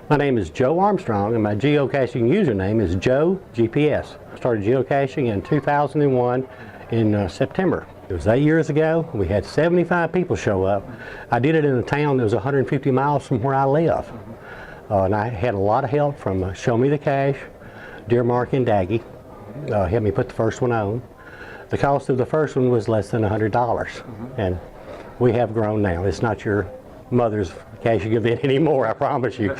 My name is Joe Armstrong, and my geocaching username is Joe GPS. I started geocaching in 2001 in September. It was 8 years ago. We had 75 people show up. I did it in a town that was 150 miles from where I live. And I had a lot of help from Show Me the Cache, Deer Mark and Daggy. Helped me put the first one on. The cost of the first one was less than $100. And we have grown now. It's not your mother's caching event anymore, I promise you.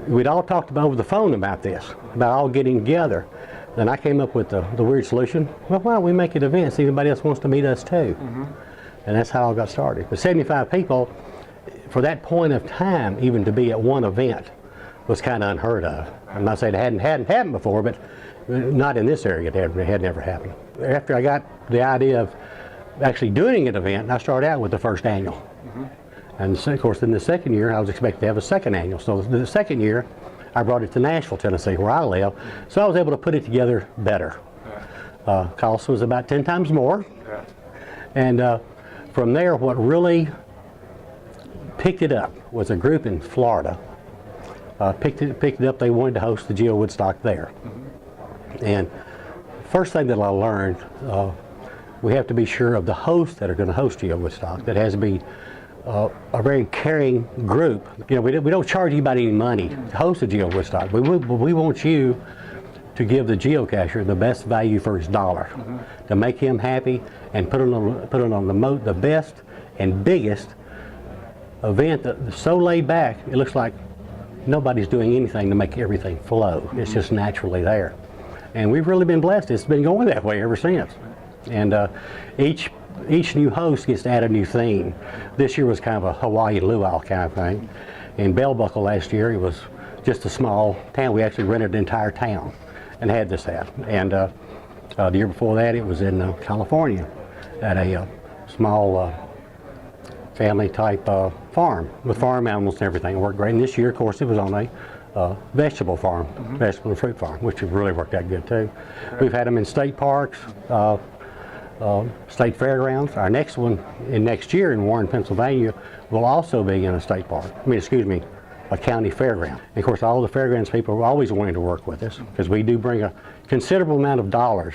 We'd all talked about over the phone about this, about all getting together. Then I came up with the weird solution. Well, why don't we make an event, see if anybody else wants to meet us too? And that's how it got started. But 75 people, for that point of time, even to be at one event, was kind of unheard of. I'm not saying it hadn't happened before, but not in this area. It had never happened. After I got the idea of actually doing an event, I started out with the first annual. And of course, in the second year, I was expected to have a second annual. So the second year, I brought it to Nashville, Tennessee, where I live. So I was able to put it together better. Cost was about 10 times more. And from there, what really picked it up was a group in Florida. Picked it up. They wanted to host the GeoWoodstock there. And first thing that I learned, we have to be sure of the hosts that are going to host GeoWoodstock. That has to be a very caring group. You know, we don't charge anybody any money to host a GeoWoodstock. We want you to give the geocacher the best value for his dollar, to make him happy and put it on the best and biggest event that's so laid back, it looks like nobody's doing anything to make everything flow. It's just naturally there. And we've really been blessed. It's been going that way ever since. And each new host gets to add a new theme. This year was kind of a Hawaii luau kind of thing. In Bell Buckle last year, it was just a small town. We actually rented an entire town and had this at. And the year before that, it was in California at a small family type farm with farm animals and everything. It worked great. And this year, of course, it was on a vegetable farm, vegetable and fruit farm, which has really worked out good too. We've had them in state parks, state fairgrounds. Our next one next year in Warren, Pennsylvania will also be in a state park. A county fairground. And of course, all the fairgrounds people are always wanting to work with us because we do bring a considerable amount of dollars.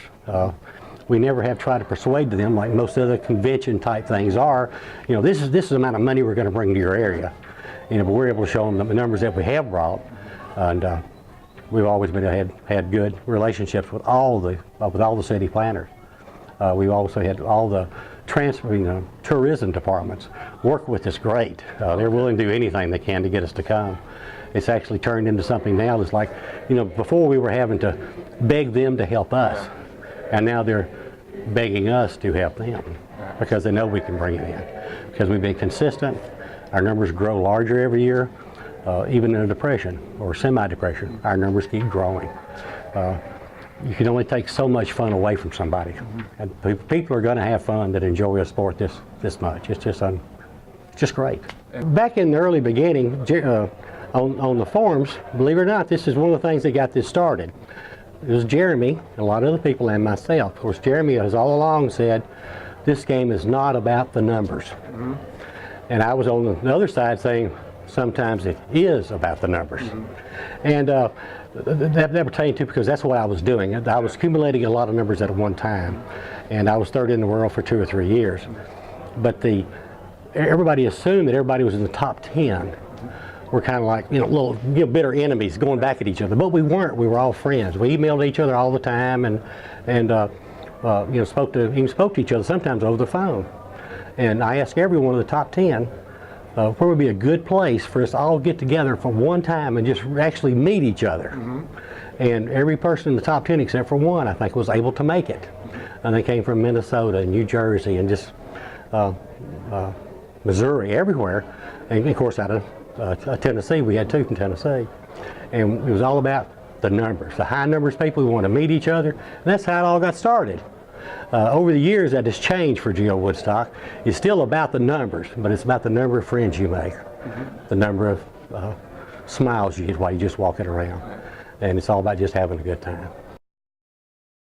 We never have tried to persuade them like most other convention type things are. You know, this is the amount of money we're going to bring to your area. You know, but we're able to show them the numbers that we have brought, and we've always had good relationships with all the city planners. We've also had all the tourism departments work with us great. They're willing to do anything they can to get us to come. It's actually turned into something now that's like, you know, before we were having to beg them to help us, and now they're begging us to help them because they know we can bring it in. Because we've been consistent, our numbers grow larger every year. Even in a depression or semi-depression, our numbers keep growing. You can only take so much fun away from somebody. And people are going to have fun that enjoy a sport this much. It's just great. Back in the early beginning, on the forums, believe it or not, this is one of the things that got this started. It was Jeremy, a lot of other people, and myself. Of course, Jeremy has all along said, this game is not about the numbers. And I was on the other side saying, sometimes it is about the numbers. And that pertained to, because that's what I was doing. I was accumulating a lot of numbers at one time, and I was third in the world for 2 or 3 years. But everybody assumed that everybody was in the top 10. We're kind of like, you know, little bitter enemies going back at each other, but we weren't. We were all friends. We emailed each other all the time, and you know, spoke to each other sometimes over the phone. And I asked every one of the top 10 where would be a good place for us to all get together for one time and just actually meet each other. And every person in the top 10 except for one, I think, was able to make it. And they came from Minnesota and New Jersey and just Missouri, everywhere. And of course, out of Tennessee, we had 2 from Tennessee. And it was all about the numbers, the high numbers of people who want to meet each other. And that's how it all got started. Over the years, that has changed for GeoWoodstock. It's still about the numbers, but it's about the number of friends you make, the number of smiles you get while you're just walking around. And it's all about just having a good time.